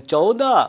14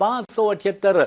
578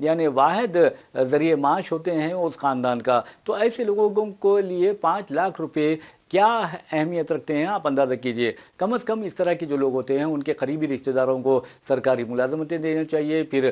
یعنی واحد ذریعہ معاش ہوتے ہیں اس خاندان کا، تو ایسے لوگوں کو لیے 5 لاکھ روپے کیا اہمیت رکھتے ہیں آپ اندازہ کیجئے۔ کم از کم اس طرح کے جو لوگ ہوتے ہیں ان کے قریبی رشتہ داروں کو سرکاری ملازمتیں دینا چاہیے، پھر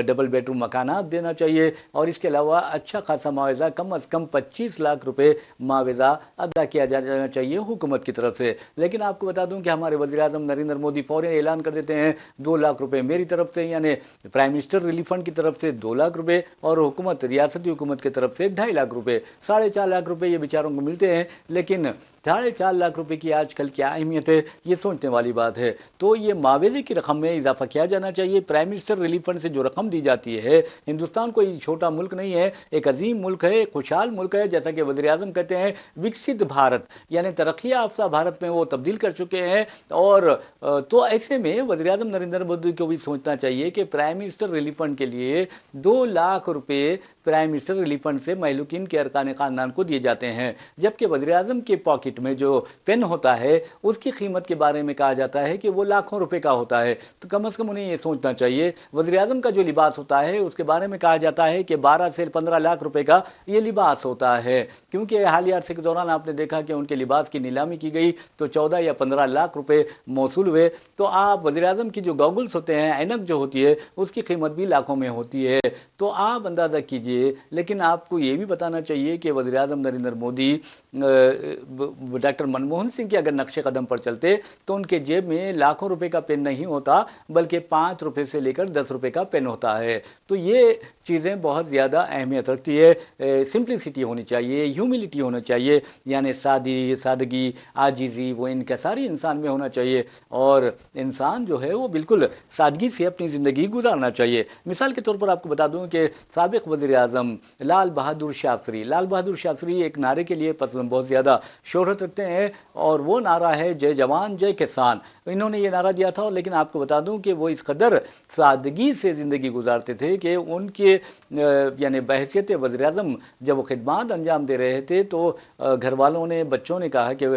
ڈبل بیڈ روم مکانات دینا چاہیے، اور اس کے علاوہ اچھا خاصا معاوضہ کم از کم 25 لاکھ روپے معاوضہ ادا کیا جانا چاہیے حکومت کی طرف سے۔ لیکن آپ کو بتا دوں کہ ہمارے وزیر اعظم نریندر مودی فوراً اعلان کر دیتے ہیں 2 لاکھ روپے میری طرف سے، یعنی پرائم منسٹر ریلیف فنڈ کی طرف سے 2 لاکھ روپے، اور حکومت ریاستی حکومت کی طرف سے 2.5 لاکھ روپے، 4.5 لاکھ روپے یہ بیچاروں کو ملتے ہیں۔ لیکن 4.5 لاکھ روپے کی آج کل کیا اہمیت ہے، یہ سوچنے والی بات ہے۔ تو یہ معاوضے کی رقم میں اضافہ کیا جانا چاہیے۔ پرائم منسٹر ریلیف فنڈ سے جو رقم دی جاتی ہے، ہندوستان کوئی چھوٹا ملک نہیں ہے، ایک عظیم ملک ہے، ایک خوشحال ملک ہے، جیسا کہ وزیر اعظم کہتے ہیں وکست بھارت، یعنی ترقی یافتہ بھارت میں وہ تبدیل کر چکے ہیں۔ اور تو ایسے میں وزیر اعظم نریندر مودی کو بھی سوچنا چاہیے کہ پرائم منسٹر ریلیف فنڈ کے لیے 2 لاکھ روپے پرائم منسٹر ریلیف فنڈ سے مہلوکین کے ارکان خاندان کو دیے جاتے ہیں، جبکہ وزیر اعظم کے پاکٹ میں جو پین ہوتا ہے اس کی قیمت کے بارے میں کہا جاتا ہے کہ وہ لاکھوں روپے کا ہوتا ہے۔ تو کم از کم انہیں یہ سوچنا چاہیے۔ وزیر اعظم کا جو لباس ہوتا ہے اس کے بارے میں کہا جاتا ہے کہ 12 سے 15 لاکھ روپے کا یہ لباس ہوتا ہے، کیونکہ حالیہ عرصے کے دوران آپ نے دیکھا کہ ان کے لباس کی نیلامی کی گئی تو 14 یا 15 لاکھ روپے موصول ہوئے۔ تو آپ وزیر اعظم کی جو گوگلز ہوتے ہیں، اینک جو ہوتی ہے، اس کی قیمت بھی لاکھوں میں ہوتی ہے۔ تو آپ اندازہ کیجئے۔ لیکن آپ کو یہ بھی بتانا چاہیے کہ وزیر اعظم نریندر مودی ڈاکٹر منموہن سنگھ کے اگر نقش قدم پر چلتے تو ان کے جیب میں لاکھوں روپے کا پین نہیں ہوتا، بلکہ 5 روپے سے لے کر 10 روپے کا پین ہوتا ہے۔ تو یہ چیزیں بہت زیادہ اہمیت رکھتی ہے۔ سمپلسٹی ہونی چاہیے، ہیوملٹی ہونا چاہیے، یعنی سادگی، عاجزی، وہ انکساری انسان میں ہونا چاہیے، اور انسان جو ہے وہ بالکل سادگی سے اپنی زندگی گزارنا چاہیے۔ مثال کے طور پر آپ کو بتا دوں کہ سابق وزیر اعظم لال بہادر شاستری ایک نعرے کے لیے بہت زیادہ شہرت رکھتے ہیں، اور وہ نعرہ ہے جے جوان جے کسان۔ انہوں نے یہ نعرہ دیا تھا، لیکن آپ کو بتا دوں کہ وہ اس قدر سادگی سے زندگی گزارتے تھے کہ ان کے یعنی بحیثیت وزیر اعظم جب وہ خدمات انجام دے رہے تھے تو گھر والوں نے، بچوں نے کہا کہ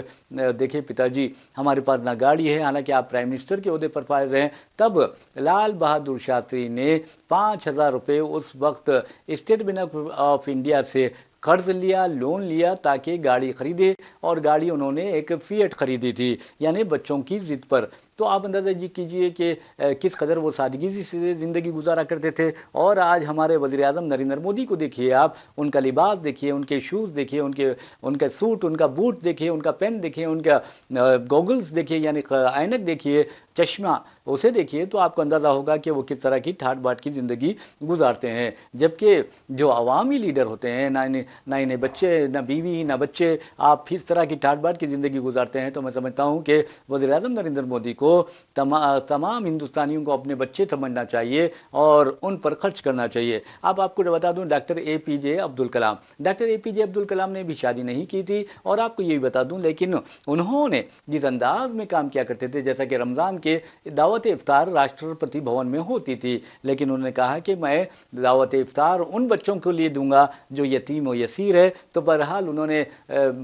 دیکھیں پتا جی ہمارے پاس نہ گاڑی ہے، حالانکہ آپ پرائم منسٹر کے عہدے پر فائز ہیں۔ تب لال بہادر شاستری نے 5,000 روپے اس وقت اسٹیٹ بینک آف انڈیا سے قرض لیا، لون لیا، تاکہ گاڑی خریدے، اور گاڑی انہوں نے ایک فیٹ خریدی تھی، یعنی بچوں کی ضد پر۔ تو آپ اندازہ کیجئے کہ کس قدر وہ سادگی سے زندگی گزارا کرتے تھے۔ اور آج ہمارے وزیر اعظم نریندر مودی کو دیکھیے، آپ ان کا لباس دیکھیے، ان کے شوز دیکھیے، ان کا سوٹ، ان کا بوٹ دیکھیے، ان کا پین دیکھیے، ان کا گوگلز دیکھیے، یعنی اینک دیکھیے، چشمہ اسے دیکھیے، تو آپ کو اندازہ ہوگا کہ وہ کس طرح کی ٹھاٹ باٹ کی زندگی گزارتے ہیں۔ جبکہ جو عوامی لیڈر ہوتے ہیں، نہ انہیں بچے، نہ بیوی، نہ بچے، آپ اس طرح کی ٹھاٹ باٹ کی زندگی گزارتے ہیں، تو میں سمجھتا ہوں کہ وزیر اعظم نریندر مودی کو تمام ہندوستانیوں کو اپنے بچے سمجھنا چاہیے اور ان پر خرچ کرنا چاہیے۔ اب آپ کو بتا دوں ڈاکٹر اے پی جے عبد الکلام نے بھی شادی نہیں کی تھی، اور آپ کو یہ بھی بتا دوں لیکن انہوں نے جس انداز میں کام کیا کرتے تھے، جیسا کہ رمضان کے دعوت افطار راشٹرپتی بھون میں ہوتی تھی، لیکن انہوں نے کہا کہ میں دعوت افطار ان بچوں کو لیے دوں گا جو یتیم و یسیر ہے۔ تو بہرحال انہوں نے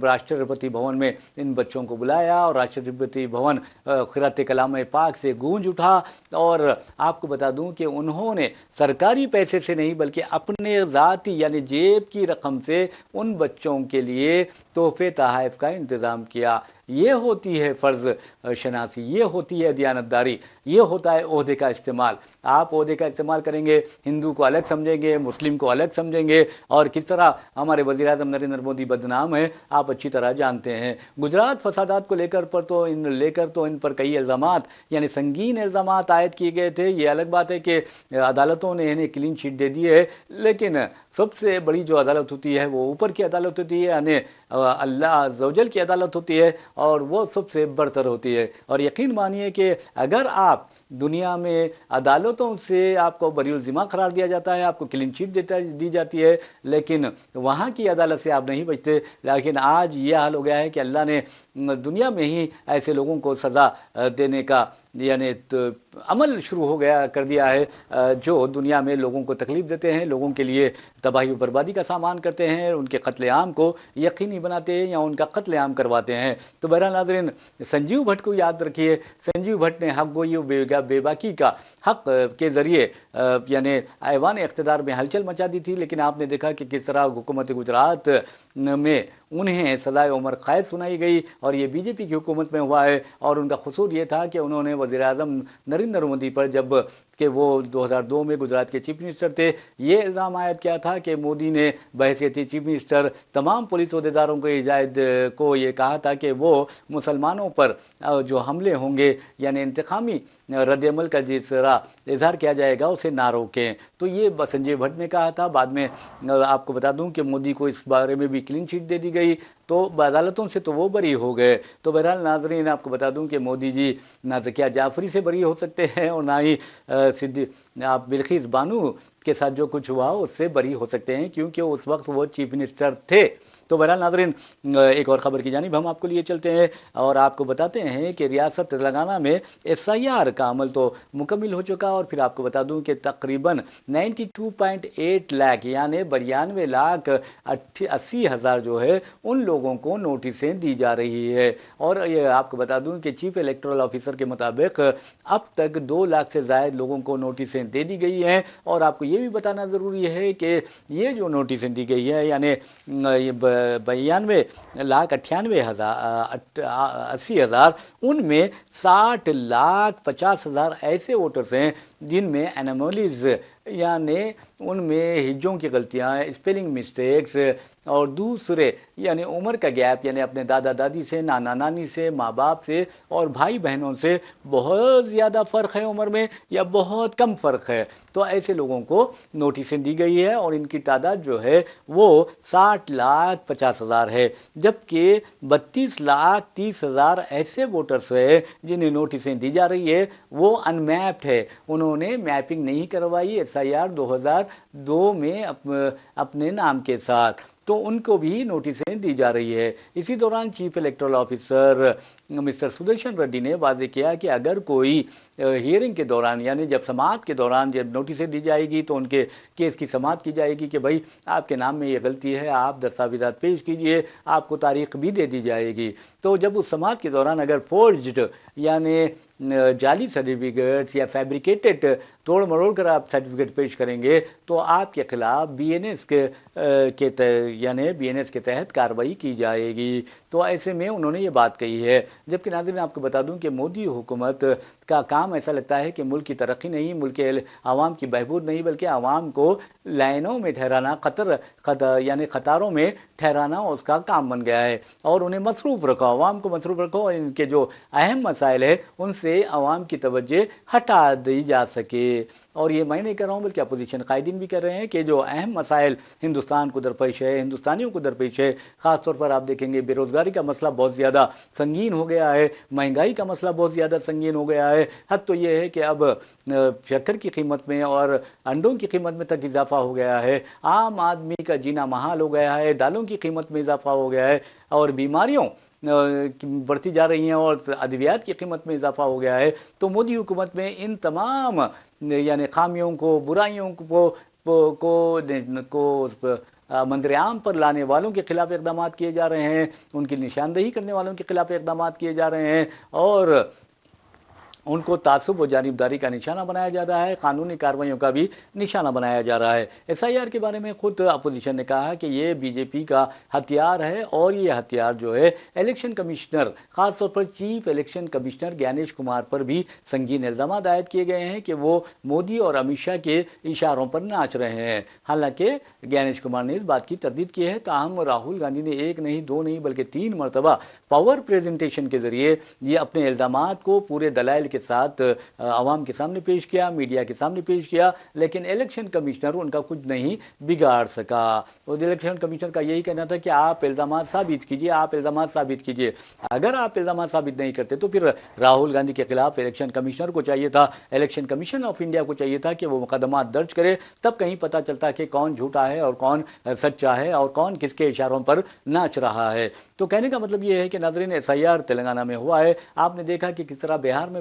راشٹرپتی بھون میں ان بچوں کو بلایا، اور راشٹرپتی بھون قرأت کلام پاک سے گونج اٹھا۔ اور آپ کو بتا دوں کہ انہوں نے سرکاری پیسے سے نہیں بلکہ اپنے ذاتی یعنی جیب کی رقم سے ان بچوں کے لیے تحفے تحائف کا انتظام کیا۔ یہ ہوتی ہے فرض شناسی، یہ ہوتی ہے دیانتداری، یہ ہوتا ہے عہدے کا استعمال۔ آپ عہدے کا استعمال کریں گے، ہندو کو الگ سمجھیں گے، مسلم کو الگ سمجھیں گے، اور کس طرح ہمارے وزیر اعظم نریندر مودی بدنام ہے آپ اچھی طرح جانتے ہیں۔ گجرات فسادات کو لے کر تو ان پر کئی الزامات یعنی سنگین الزامات عائد کیے گئے تھے۔ یہ الگ بات ہے کہ عدالتوں نے انہیں کلین چٹ دے دی ہے، لیکن سب سے بڑی جو عدالت ہوتی ہے وہ اوپر کی عدالت ہوتی ہے، یعنی اللہ عز و جل کی عدالت ہوتی ہے، اور وہ سب سے برتر ہوتی ہے۔ اور یقین مانیے کہ اگر آپ دنیا میں عدالتوں سے آپ کو بری الذمہ قرار دیا جاتا ہے، آپ کو کلین چٹ دی جاتی ہے، لیکن وہاں کی عدالت سے آپ نہیں بچتے۔ لیکن آج یہ حال ہو گیا ہے کہ اللہ نے دنیا میں ہی ایسے لوگوں کو سزا دینے کا یعنی عمل شروع ہو گیا کر دیا ہے جو دنیا میں لوگوں کو تکلیف دیتے ہیں، لوگوں کے لیے تباہی و بربادی کا سامان کرتے ہیں، ان کے قتل عام کو یقینی بناتے ہیں یا ان کا قتل عام کرواتے ہیں۔ تو بہرحال ناظرین، سنجیو بھٹ کو یاد رکھیے، سنجیو بھٹ نے حق گوئی و بے باکی کا حق کے ذریعے یعنی ایوان اقتدار میں ہلچل مچا دی تھی، لیکن آپ نے دیکھا کہ کس طرح حکومت گجرات میں انہیں سزائے عمر قید سنائی گئی، اور یہ بی جے پی کی حکومت میں ہوا ہے۔ اور ان کا قصور یہ تھا کہ انہوں نے وزیر اعظم نریندر مودی پر، جب کہ وہ 2002 میں گجرات کے چیف منسٹر تھے، یہ الزام عائد کیا تھا کہ مودی نے بحیثیت چیف منسٹر تمام پولیس عہدیداروں کو کو یہ کہا تھا کہ وہ مسلمانوں پر جو حملے ہوں گے یعنی انتقامی رد عمل کا جس طرح اظہار کیا جائے گا اسے نہ روکیں۔ تو یہ سنجے بھٹ نے کہا تھا۔ بعد میں آپ کو بتا دوں کہ مودی کو اس بارے میں بھی کلین چٹ دے دی گئی، تو عدالتوں سے تو وہ بری ہو گئے۔ تو بہرحال ناظرین، آپ کو بتا دوں کہ مودی جی نہ زکیہ جعفری سے بری ہو سکتے ہیں اور نہ ہی آپ بلقیس بانو کے ساتھ جو کچھ ہوا اس سے بری ہو سکتے ہیں، کیونکہ اس وقت وہ چیف منسٹر تھے۔ تو بہرحال ناظرین، ایک اور خبر کی جانب ہم آپ کو لیے چلتے ہیں اور آپ کو بتاتے ہیں کہ ریاست تلنگانہ میں SIR کا عمل تو مکمل ہو چکا، اور پھر آپ کو بتا دوں کہ تقریباً 92.8 لاکھ یعنی 92,80,000 جو ہے ان لوگوں کو نوٹسیں دی جا رہی ہے۔ اور یہ آپ کو بتا دوں کہ چیف الیکٹورل آفیسر کے مطابق اب تک 2 لاکھ سے زائد لوگوں کو نوٹسیں دے دی گئی ہیں۔ اور آپ کو یہ بھی بتانا ضروری ہے کہ یہ جو نوٹسیں دی گئی ہے یعنی 92,98,80,000 ان میں 60,50,000 ایسے ووٹرز ہیں جن میں انامولیز یعنی ان میں ہجوں کی غلطیاں، اسپیلنگ مسٹیکس، اور دوسرے یعنی عمر کا گیپ، یعنی اپنے دادا دادی سے، نانا نانی سے، ماں باپ سے اور بھائی بہنوں سے بہت زیادہ فرق ہے عمر میں یا بہت کم فرق ہے، تو ایسے لوگوں کو نوٹسیں دی گئی ہے، اور ان کی تعداد جو ہے وہ 60,50,000 ہے، جبکہ 32,30,000 ایسے ووٹرز ہیں جنہیں نوٹسیں دی جا رہی ہے وہ ان میپڈ ہے، انہوں نے میپنگ نہیں کروائی SIR 2002 میں اپنے نام کے ساتھ، تو ان کو بھی نوٹسیں دی جا رہی ہے۔ اسی دوران chief electoral officer mister Sudarshan Reddy نے واضح کیا کہ اگر کوئی ہیئرنگ کے دوران یعنی جب سماعت کے دوران جب نوٹسیں دی جائے گی تو ان کے کیس کی سماعت کی جائے گی کہ بھائی آپ کے نام میں یہ غلطی ہے، آپ دستاویزات پیش کیجئے، آپ کو تاریخ بھی دے دی جائے گی۔ تو جب اس سماعت کے دوران اگر فورجڈ یعنی جعلی سرٹیفکیٹس یا فیبریکیٹڈ توڑ مروڑ کر آپ سرٹیفکیٹ پیش کریں گے تو آپ کے خلاف BNS کے تحت کارروائی کی جائے گی۔ تو ایسے میں انہوں نے یہ بات کہی ہے۔ جبکہ ناظرین، آپ کو بتا دوں کہ مودی حکومت کا کام ایسا لگتا ہے کہ ملک کی ترقی نہیں، ملک کے عوام کی بہبود نہیں، بلکہ عوام کو لائنوں میں ٹھہرانا، یعنی قطاروں میں ٹھہرانا اس کا کام بن گیا ہے، اور انہیں مصروف رکھو، عوام کو مصروف رکھو، اور ان کے جو اہم مسائل ہیں ان سے عوام کی توجہ ہٹا دی جا سکے۔ اور یہ میں نہیں کر رہا ہوں بلکہ اپوزیشن قائدین بھی کر رہے ہیں کہ جو اہم مسائل ہندوستان کو درپیش ہے، ہندوستانیوں کو درپیش ہے، خاص طور پر آپ دیکھیں گے بے روزگاری کا مسئلہ بہت زیادہ سنگین ہو گیا ہے، مہنگائی کا مسئلہ بہت زیادہ سنگین ہو گیا ہے، حد تو یہ ہے کہ اب شکر کی قیمت میں اور انڈوں کی قیمت میں تک اضافہ ہو گیا ہے، عام آدمی کا جینا محال ہو گیا ہے، دالوں کی قیمت میں اضافہ ہو گیا ہے، اور بیماریوں بڑھتی جا رہی ہیں، اور ادویات کی قیمت میں اضافہ ہو گیا ہے۔ تو مودی حکومت میں ان تمام یعنی خامیوں کو، برائیوں کو منظر عام پر لانے والوں کے خلاف اقدامات کیے جا رہے ہیں، ان کی نشاندہی کرنے والوں کے خلاف اقدامات کیے جا رہے ہیں، اور ان کو تعصب و جانبداری کا نشانہ بنایا جا رہا ہے، قانونی کارروائیوں کا بھی نشانہ بنایا جا رہا ہے۔ SIR کے بارے میں خود اپوزیشن نے کہا کہ یہ BJP کا ہتھیار ہے، اور یہ ہتھیار جو ہے الیکشن کمشنر، خاص طور پر چیف الیکشن کمشنر گیانیش کمار پر بھی سنگین الزامات عائد کیے گئے ہیں کہ وہ مودی اور امت شاہ کے اشاروں پر ناچ رہے ہیں۔ حالانکہ گیانیش کمار نے اس بات کی تردید کی ہے، تاہم راہل گاندھی نے 1 نہیں 2 نہیں بلکہ 3 مرتبہ پاور پریزنٹیشن کے ذریعے یہ اپنے الزامات کو پورے دلائل کے ساتھ عوام کے سامنے پیش کیا، میڈیا کے سامنے پیش کیا، لیکن الیکشن کمشنر ان کا کچھ نہیں بگاڑ سکا۔ اور الیکشن کمشنر کا یہی کہنا تھا کہ آپ الزامات ثابت کیجئے، آپ الزامات ثابت کیجئے۔ اگر آپ الزامات ثابت نہیں کرتے تو پھر راہل گاندھی کے خلاف الیکشن کمشنر کو چاہیے تھا، الیکشن کمیشن آف انڈیا کو چاہیے تھا کہ وہ مقدمات درج کرے، تب کہیں پتہ چلتا کہ کون جھوٹا ہے اور کون سچا ہے اور کون کس کے اشاروں پر ناچ رہا ہے۔ تو کہنے کا مطلب یہ ہے کہ ناظرین، SIR تلنگانہ میں ہوا ہے، آپ نے دیکھا کہ کس طرح بہار میں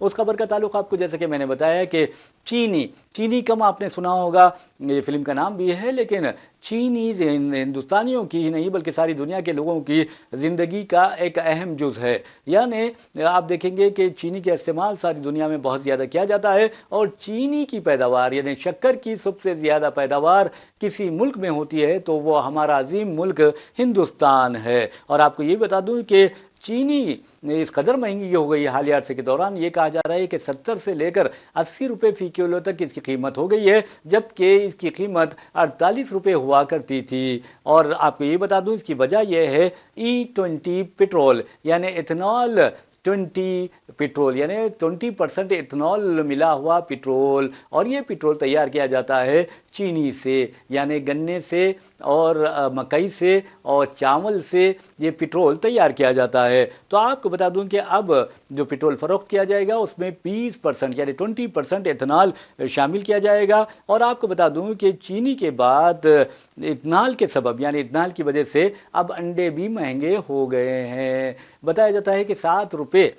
اس خبر کا تعلق آپ کو جیسے کہ میں نے بتایا کہ چینی کم آپ نے سنا ہوگا، یہ فلم کا نام بھی ہے، لیکن چینی ہندوستانیوں کی ہی نہیں بلکہ ساری دنیا کے لوگوں کی زندگی کا ایک اہم جز ہے۔ یعنی آپ دیکھیں گے کہ چینی کا استعمال ساری دنیا میں بہت زیادہ کیا جاتا ہے، اور چینی کی پیداوار یعنی شکر کی سب سے زیادہ پیداوار کسی ملک میں ہوتی ہے تو وہ ہمارا عظیم ملک ہندوستان ہے۔ اور آپ کو یہ بتا دوں کہ چینی اس قدر مہنگی ہو گئی حالیہ عرصے کے دوران، یہ کہا جا رہا ہے کہ 70 سے لے کر 80 روپے فی کلو تک اس کی قیمت ہو گئی ہے، جبکہ اس کی قیمت 48 روپے ہوا کرتی تھی۔ اور آپ کو یہ بتا دوں اس کی وجہ یہ ہے E20 پیٹرول یعنی ایتھنال 20 پیٹرول، یعنی 20% ایتھنال ملا ہوا پیٹرول، اور یہ پیٹرول تیار کیا جاتا ہے چینی سے، یعنی گنے سے اور مکئی سے اور چاول سے یہ پیٹرول تیار کیا جاتا ہے۔ تو آپ کو بتا دوں کہ اب جو پیٹرول فروخت کیا جائے گا اس میں 20% یعنی 20% ایتھنال شامل کیا جائے گا۔ اور آپ کو بتا دوں کہ چینی کے بعد ایتھنال کے سبب یعنی ایتھنال کی وجہ سے اب انڈے بھی مہنگے ہو گئے ہیں۔ بتایا جاتا ہے کہ 7 روپے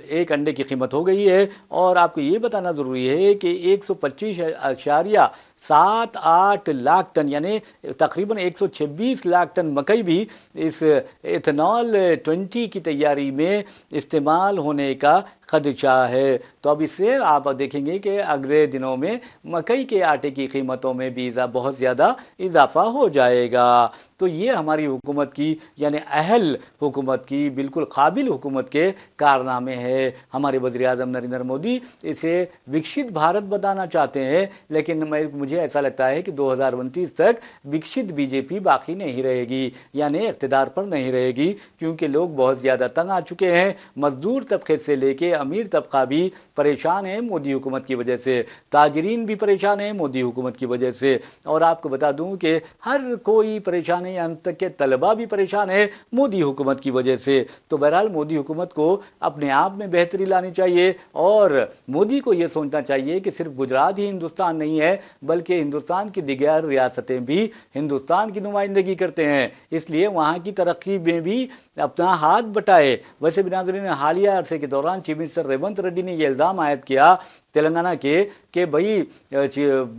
ایک انڈے کی قیمت ہو گئی ہے، اور آپ کو یہ بتانا ضروری ہے کہ 125.78 لاکھ ٹن یعنی تقریباً 126 لاکھ ٹن مکئی بھی اس ایتھنال 20 کی تیاری میں استعمال ہونے کا خدشہ ہے۔ تو اب اس سے آپ دیکھیں گے کہ اگلے دنوں میں مکئی کے آٹے کی قیمتوں میں بھی بہت زیادہ اضافہ ہو جائے گا۔ تو یہ ہماری حکومت کی یعنی اہل حکومت کی بالکل قابل حکومت کے کارنامے ہیں۔ ہمارے وزیر اعظم نریندر مودی اسے وکشت بھارت بتانا چاہتے ہیں، لیکن مجھے ایسا لگتا ہے کہ 2029 تک وکشت بی جے پی باقی نہیں رہے گی، یعنی اقتدار پر نہیں رہے گی، کیونکہ لوگ بہت زیادہ تنگ آ چکے ہیں۔ مزدور طبقے سے لے کے امیر طبقہ بھی پریشان ہے مودی حکومت کی وجہ سے، تاجرین بھی پریشان ہیں مودی حکومت کی وجہ سے، اور آپ کو بتا دوں کہ ہر کوئی پریشان ہے، یہاں تک کہ طلبہ بھی پریشان ہے مودی حکومت کی وجہ سے۔ تو بہرحال مودی حکومت کو اپنے آپ میں بہتری لانی چاہیے، اور مودی کو یہ سوچنا چاہیے کہ صرف گجرات ہی ہندوستان نہیں ہے بلکہ ہندوستان کی دیگر ریاستیں بھی ہندوستان کی نمائندگی کرتے ہیں، اس لیے وہاں کی ترقی میں بھی اپنا ہاتھ بٹائے۔ ویسے بھی ناظرین، حالیہ عرصے کے دوران چیف منسٹر ریونت ریڈی نے یہ الزام عائد کیا تلنگانہ کے کہ بھائی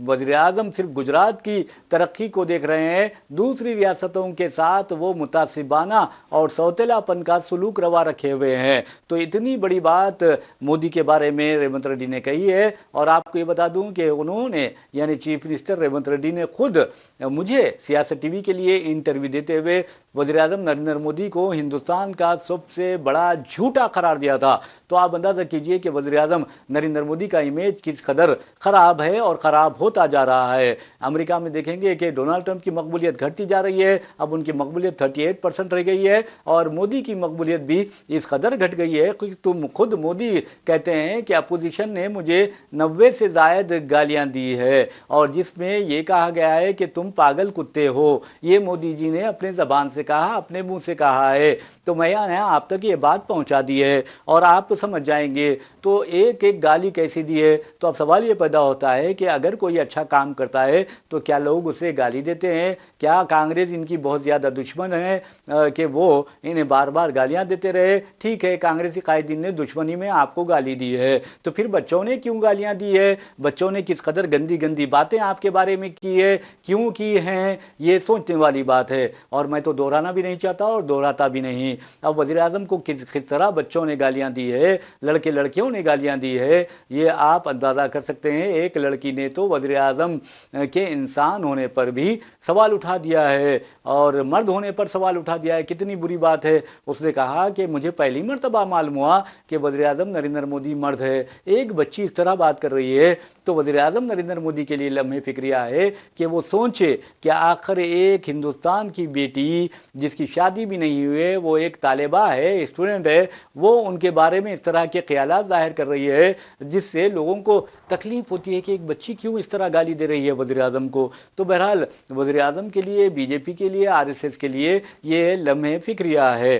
وزیر اعظم صرف گجرات کی ترقی کو دیکھ رہے ہیں، دوسری ریاستوں کے ساتھ وہ متعصبانہ اور سوتیلا پن کا سلوک روا رکھے ہوئے ہیں۔ تو اتنی بڑی بات مودی کے بارے میں ریونت ریڈی نے کہی ہے، اور آپ کو یہ بتا دوں کہ انہوں نے یعنی چیف منسٹر ریونت ریڈی نے خود مجھے سیاست ٹی وی کے لیے انٹرویو دیتے ہوئے وزیر اعظم نریندر مودی کو ہندوستان کا سب سے بڑا جھوٹا قرار دیا تھا۔ تو آپ اندازہ کیجئے کہ وزیر اعظم نریندر مودی کا امیج کس قدر خراب ہے اور خراب ہوتا جا رہا ہے۔ امریکہ میں دیکھیں گے کہ ڈونلڈ ٹرمپ کی مقبولیت گھٹتی جا رہی ہے، اب ان کی مقبولیت 38% رہ گئی ہے، اور مودی کی مقبولیت بھی اس قدر گھٹ گئی ہے کہ خود مودی کہتے ہیں کہ اپوزیشن نے مجھے 90 سے زائد گالیاں دی ہے، اور جس میں یہ کہا گیا ہے کہ تم پاگل کتے ہو۔ یہ مودی جی نے اپنے زبان سے کہا، اپنے منہ سے کہا ہے، تو میں نے آپ تک یہ بات پہنچا دی ہے اور آپ سمجھ جائیں گے۔ تو ایک ایک گالی کیسی دی ہے، تو اب سوال یہ پیدا ہوتا ہے کہ اگر کوئی اچھا کام کرتا ہے تو کیا لوگ اسے گالی دیتے ہیں؟ کیا کانگریس ان کی بہت زیادہ دشمن ہے کہ وہ انہیں بار بار گالیاں دیتے رہے؟ ٹھیک ہے، کانگریسی قائدین نے دشمنی میں آپ کو گالی دی ہے، تو پھر بچوں نے کیوں گالیاں دی ہے؟ بچوں نے کس قدر گندی گندی باتیں آپ کے بارے میں کی ہے، کیوں کی ہیں؟ یہ سوچنے والی بات ہے، اور میں تو دہرانا بھی نہیں چاہتا اور دہراتا بھی نہیں۔ اب وزیر اعظم کو کس طرح بچوں نے گالیاں دی ہے، لڑکے لڑکیوں نے گالیاں دی ہے، یہ آپ اندازہ کر سکتے ہیں۔ ایک لڑکی نے تو وزیر اعظم کے انسان ہونے پر بھی سوال اٹھا دیا ہے، اور مرد ہونے پر سوال اٹھا دیا ہے۔ کتنی بری بات ہے۔ اس نے کہا کہ مجھے پہلی مرتبہ معلوم ہوا کہ وزیر اعظم نریندر مودی مرد ہے۔ ایک بچی اس طرح بات کر رہی ہے تو وزیر اعظم نریندر مودی کے لیے لمحے فکریہ ہے کہ وہ سوچے کہ آخر ایک ہندوستان کی بیٹی جس کی شادی بھی نہیں ہوئے، وہ ایک طالبہ ہے، اسٹوڈنٹ ہے، وہ ان کے بارے میں اس طرح کے خیالات ظاہر کر رہی ہے، جس سے لوگوں کو تکلیف ہوتی ہے کہ ایک بچی کیوں اس طرح گالی دے رہی ہے وزیر اعظم کو۔ تو بہرحال وزیر اعظم کے لیے، بی جے پی کے لیے، آر ایس ایس کے لیے یہ لمحے فکریہ ہے۔